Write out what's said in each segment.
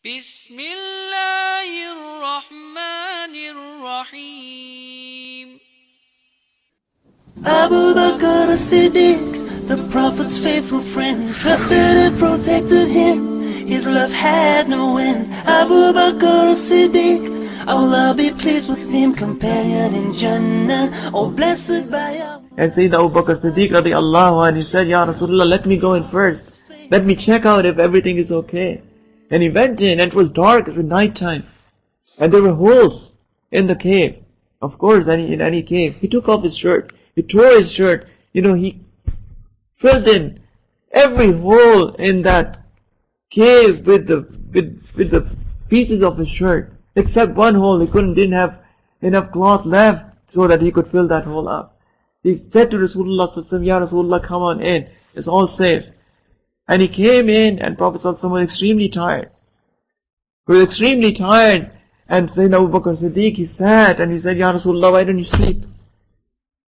بسم الله الرحمن الرحيم. Abu Bakr Siddiq, the Prophet's faithful friend, trusted and protected him. His love had no end. Abu Bakr Siddiq, Allah be pleased with him, companion in Jannah, oh blessed by Allah. And Sayyidina Abu Bakr Siddiq radiallahu anhu, he said, Ya Rasulullah, let me go in first. Let me check out if everything is okay. And he went in, and it was dark, it was night time. And there were holes in the cave. Of course, in any cave. He took off his shirt. He tore his shirt. He filled in every hole in that cave with the pieces of his shirt. Except one hole. He didn't have enough cloth left so that he could fill that hole up. He said to Rasulullah sallallahu alaihi wasallam, Ya Rasulullah, come on in. It's all safe. And he came in, and Prophet sallallahu alaihi wasallam was extremely tired. He was extremely tired. And Sayyidina Abu Bakr Siddiq, he sat and he said, Ya Rasulullah, why don't you sleep?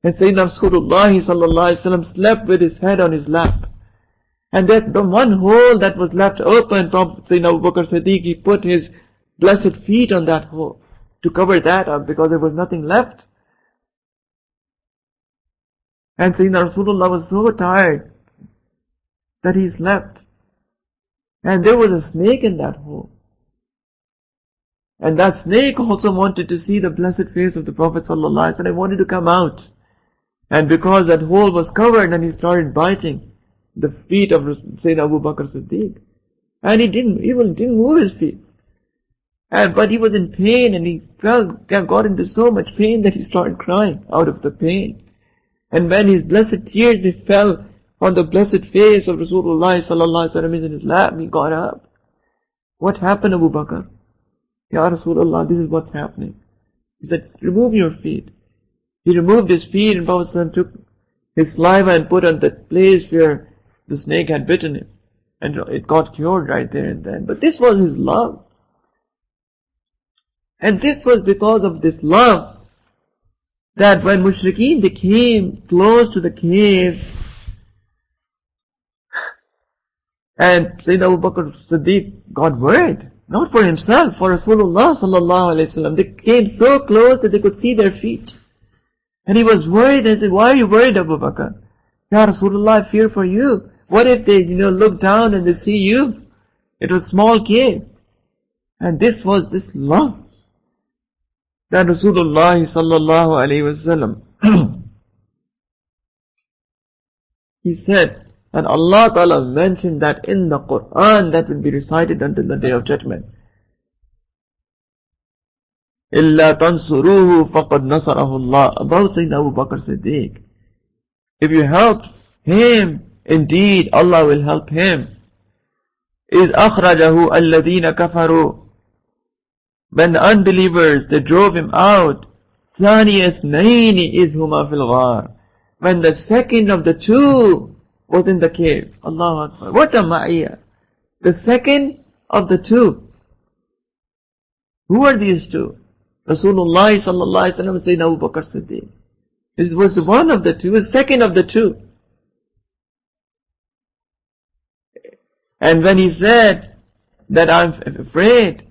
And Sayyidina Rasulullah sallallahu alaihi wasallam slept with his head on his lap. And that the one hole that was left open, Sayyidina Abu Bakr Siddiq, he put his blessed feet on that hole to cover that up because there was nothing left. And Sayyidina Rasulullah was so tired that he slept. And there was a snake in that hole. And that snake also wanted to see the blessed face of the Prophet sallallahu alaihi wasallam and wanted to come out. And because that hole was covered, and he started biting the feet of Sayyidina Abu Bakr Siddiq. And he didn't move his feet. But he was in pain, and he got into so much pain that he started crying out of the pain. And when his blessed tears they fell on the blessed face of Rasulullah sallallahu alaihi wasallam in his lap, he got up. What happened, Abu Bakr? Ya Rasulullah, this is what's happening. He said, remove your feet. He removed his feet, and Prophet ﷺ took his saliva and put on the place where the snake had bitten him. And it got cured right there and then. But this was his love. And this was because of this love that when mushrikeen they came close to the cave, and Sayyidina Abu Bakr Siddiq got worried. Not for himself, for Rasulullah sallallahu alaihi wasallam. They came so close that they could see their feet. And he was worried and said, why are you worried, Abu Bakr? Ya Rasulullah, I fear for you. What if they, look down and they see you? It was a small cave. And this was this love that Rasulullah sallallahu alaihi wasallam he said, and Allah Ta'ala mentioned that in the Quran that will be recited until the Day of Judgment. إِلَّا تَنْصُرُوهُ فَقَدْ نَصَرَهُ اللَّهُ. About Sayyidina Abu Bakr Siddiq. If you help him, indeed Allah will help him. إِذْ أَخْرَجَهُ الَّذِينَ كَفَرُوا. When the unbelievers, they drove him out. ثَانِيَ اثْنَيْنِ إِذْ هُمَا فِي الْغَارِ. When the second of the two was in the cave. Allahu Akbar. What a ma'iyah. The second of the two. Who are these two? Rasulullah sallallahu alaihi wasallam and Sayyidina Abu Bakr Siddiq. This was one of the two, the second of the two. And when he said that I'm afraid,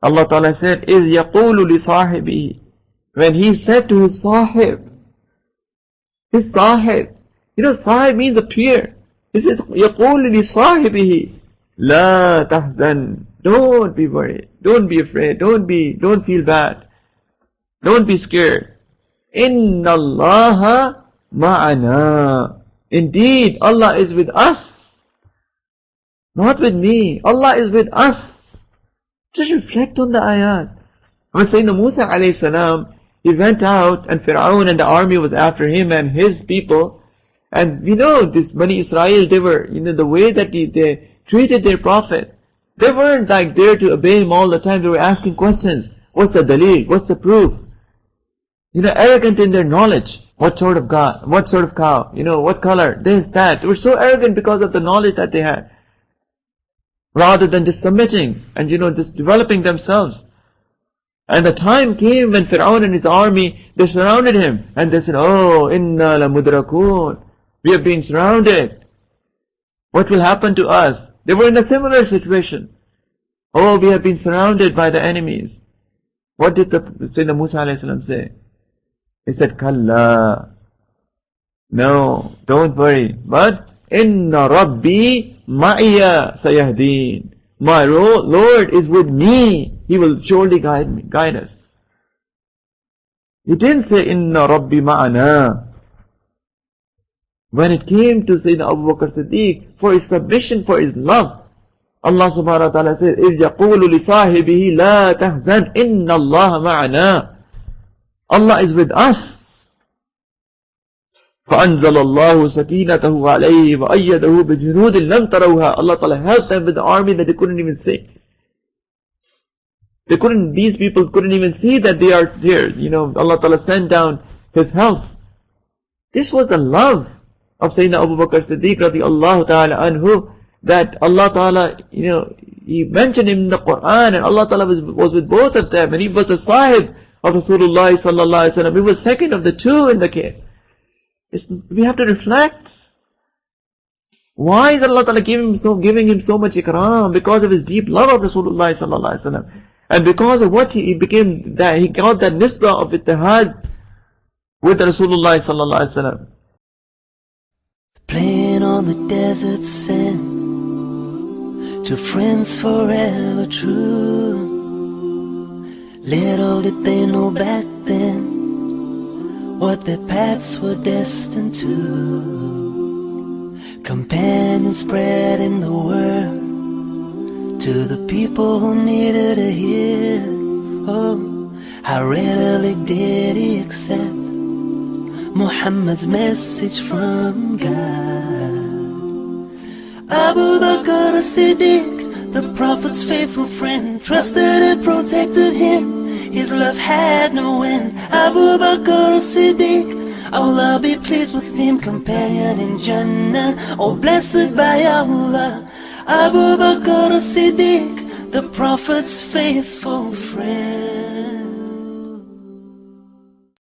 Allah Ta'ala said, إِذْ يَقُولُ لِصَاحِبِهِ. When he said to his sahib, sahib means a peer. He says, يَقُولُ لِصَاحِبِهِ لَا تَحْزَنْ. Don't be worried. Don't be afraid. Don't feel bad. Don't be scared. إِنَّ اللَّهَ مَعَنَا. Indeed, Allah is with us. Not with me. Allah is with us. Just reflect on the ayat. When Sayyidina Musa alayhi salam, he went out and Fir'aun and the army was after him and his people. And we know this Bani Israel, they were, the way that they treated their prophet. They weren't like there to obey him all the time. They were asking questions. What's the dalil? What's the proof? Arrogant in their knowledge. What sort of God? What sort of cow? What color? This, that. They were so arrogant because of the knowledge that they had. Rather than just submitting and, just developing themselves. And the time came when Fir'aun and his army, they surrounded him. And they said, oh, inna la mudrakun. We are being surrounded. What will happen to us? They were in a similar situation. Oh, we have been surrounded by the enemies. What did the Sayyidina Musa alayhi salam say? He said, Kalla. No, don't worry. But, Inna Rabbi Ma'iya Sayahdeen. My Lord is with me. He will surely guide us. He didn't say, Inna Rabbi Ma'ana. When it came to Sayyidina Abu Bakr Siddiq, for his submission, for his love, Allah subhanahu wa ta'ala says, إِذْ يَقُولُ لِصَاحِبِهِ لَا تَحْزَنْ إِنَّ اللَّهَ مَعَنَا. Allah is with us. فَأَنزَلَ اللَّهُ سَكِينَتَهُ عَلَيْهِ وَأَيَّدَهُ بِجُنُودٍ لَمْ تَرَوْهَا. Allah ta'ala helped them with the army that they couldn't even see. These people couldn't even see that they are here. Allah ta'ala sent down His help. This was the love of Sayyidina Abu Bakr Siddiq radiallahu ta'ala anhu, that Allah ta'ala, He mentioned him in the Quran, and Allah ta'ala was with both of them, and he was the sahib of Rasulullah sallallahu alaihi wasallam. He was second of the two in the cave. We have to reflect. Why is Allah ta'ala giving him so much ikram? Because of his deep love of Rasulullah sallallahu alaihi wasallam. And because of what he became, that he got that nisbah of ittihad with Rasulullah sallallahu alaihi wasallam. Playing on the desert sand, two friends forever true. Little did they know back then what their paths were destined to. Companions spreading the word to the people who needed to hear. Oh, how readily did he accept Muhammad's message from God. Abu Bakr Siddiq, the Prophet's faithful friend, trusted and protected him. His love had no end. Abu Bakr Siddiq, Allah be pleased with him, companion in Jannah, oh blessed by Allah. Abu Bakr Siddiq, the Prophet's faithful friend.